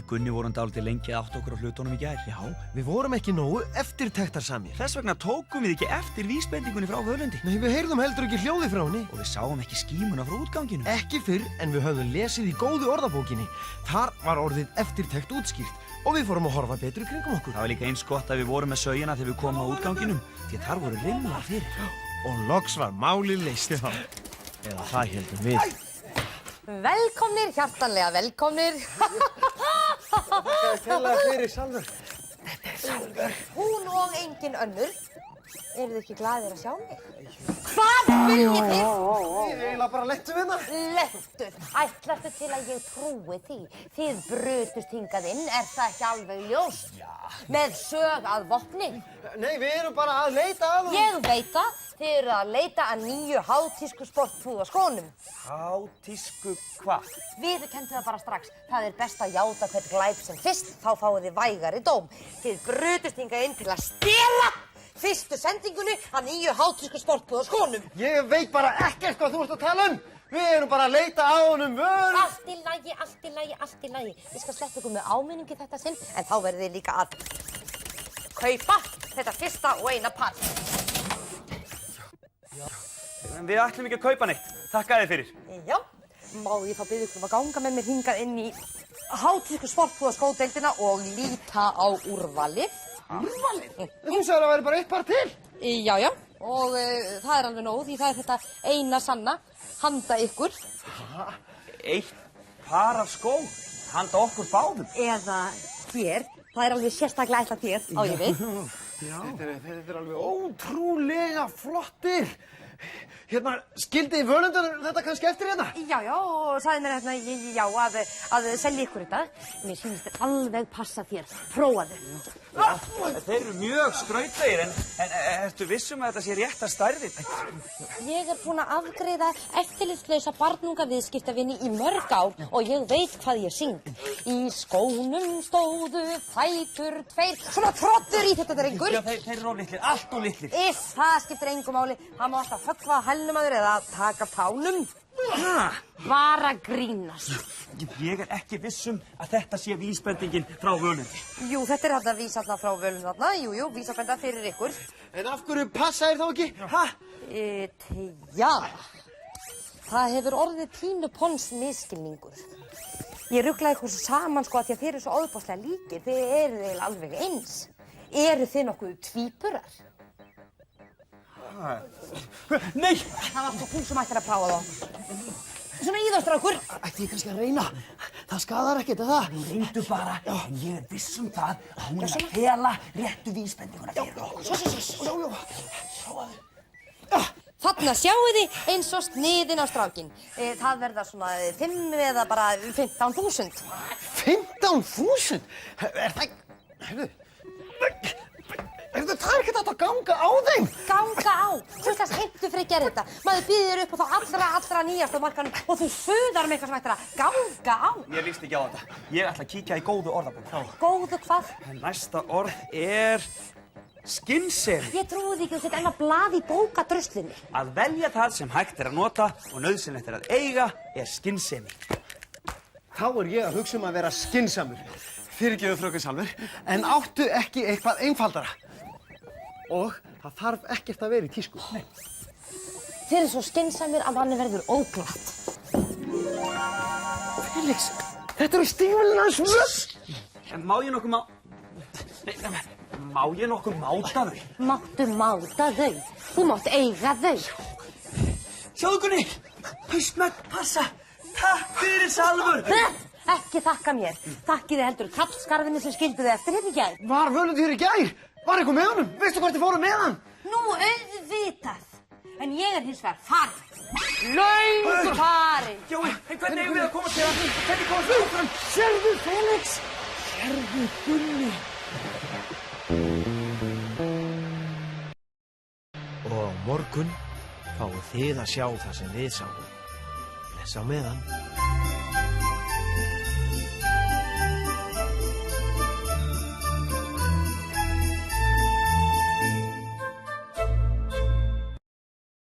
Gunni vorum dálítið lengi að átta okkur á hlutunum í gær. Já, við vorum ekki nógu eftirtektarsamir. Þess vegna tókum við ekki eftir vísbendingunni frá Völundi. Nei, við heyrðum heldur ekki hljóðið frá henni. Og við sáum ekki skímuna frá útganginum. Ekki fyrr en við höfðum lesið í góðu orðabókinni. Þar var orðið eftirtekt útskýrt og við fórum að horfa betur í kringum okkur. Það var líka eins gott að við vorum með saugina þegar við komum á útganginum, því að þar voru rimlar fyrir. Og loks var málið leyst. Eða það héldum við. Velkomnir, hjartanlega velkomnir. Þakka kærlega fyrir, Salvör. Þetta er Salvör. Hún og engin önnur. Eru þið ekki glaðir að sjá mig? Hvað viljið þið? Við eiginlega bara lentum hérna. Lentur? Ætlastu til að ég trúi því? Þið brutust hingað inn, er það ekki alveg ljóst? Já. Með sög að vopni? Nei, við erum bara að leita að hún. Ég veit það. Þið eru að leita að nýju hátísku sportpúðaskónum. Hátísku hvað? Viðurkenndu það bara strax. Það er best að játa hvern glæp sem fyrst, þá fáið þið vægari dóm. Þið brutust hingað inn til að stela fyrstu sendingunni að nýju hátísku sportpúðaskónum. Ég veit bara ekkert hvað þú ert að tala um. Við erum bara að leita að honum vörn. Allt í lagi, allt í lagi, allt í lagi. Ég skal sleppa ykkur með áminningi þetta sinn, en þá verðið þið líka að kaupa þetta fyrsta og eina par. En við ætlum ekki að kaupa neitt. Þakka þér fyrir. Já, má ég þá biðja ykkur að ganga með mér hingað inn í hátísku sportpúðaskódeildina og líta á úrvalið. Úrvalið? Þú sagði að það væri bara eitt par til. Já, já, og það er alveg nóg því það er þetta eina sanna handa ykkur. Eitt par af skó, handa okkur báðum. Eða þér, það er alveg sérstaklega ætlað þér, á ég veit. Já, þetta er alveg ótrúlega flottir. Hérna, skildi Völundur þetta kannski eftir hérna? Já, já, og sagði mér hérna, já, að selja ykkur þetta. Mér sýnist þér alveg passa þér. Prófaðu. Þeir eru mjög skrautlegir, en ertu vissum að þetta sé réttar stærðir? Ég er búin að afgreiða eftirlitslausa barnungaviðskiptavini í mörg ár og ég veit hvað ég syng. Í skónum stóðu fætur tveir, svona trottur í þetta drengur. Já, þeir eru of litlir, allt of litlir. Það skiptir engu máli. Það má alltaf höggva á hælnum að þér eða taka tánum. Var að grínast. Ég er ekki vissum að þetta sé vísbendingin frá Völundi. Jú, þetta er þetta vísarna frá Völund þarna. Jú, vísabenda fyrir ykkur. En af hverju passa þér þá ekki? Já. Það hefur orðið pínu pons misskilningur. Ég ruglaði ykkur saman sko að því að þið eru svo óðbáslega líkir. Þið eru eiginlega alveg eins. Eru þið nokkuð tvíburar? Nei! Það var sko hún sem ættir að prófa þá. Svona í þá, strákur. Ætti ég kannski að reyna? Það skaðar ekkert, er það? Reyndu bara, en ég er viss það að hún er að fela réttu vísbendinguna fyrir okkur. Já. Þarna sjáu þið eins og sniðin á strákinn. Það verða svona 5 eða bara 15.000. 15.000? Er það ekki... Það er ekkert hægt að ganga á þeim! Ganga á? Þú veist heimtu fyrir að gera þetta. Maður býður upp á þá allra nýjasta markanum og þú suðar með eitthvað sem ættir að ganga á. Ég líst ekki á þetta. Ég ætla að kíkja í góðu orðabók. Góðu hvað? Næsta orð er skynsemi. Ég trúi því ekki að þetta enn að blaði í bókadruslinni. Að velja það sem hægt er að nota og nauðsynlegt er að eiga er skynsemi. Þá er ég að hugsa að vera skynsamur. Fyrirgefðu fröken Salvör, en áttu ekki eitthvað einfaldara. Og það þarf ekkert að vera í tísku. Nei. Þið eru svo skynsamir að manni verður óglatt. Felix, þetta eru stígvélin hans völd. Má ég nokkuð máta þau? Máttu máta þau? Þú mátt eiga þau. Sjáðu Gunni, haustmögg, passa. Takk fyrir Salvör. Ekki þakka mér. Þakkið þið heldur kallskarðinu sem skildu þið eftir hérna í gær. Var Völundur hér í gær? Var eitthvað með honum? Veistu hvort þið fóru með hann? Nú, auðvitað. En ég er hins vegar farin. Löngu farin. Jói, hvernig eigum við að komast til hann? Hvernig komast við áfram? Sérðu, Felix? Sérðu, Gunni? Og á morgun fáið þið að sjá það sem við sáum. Bless á meðan.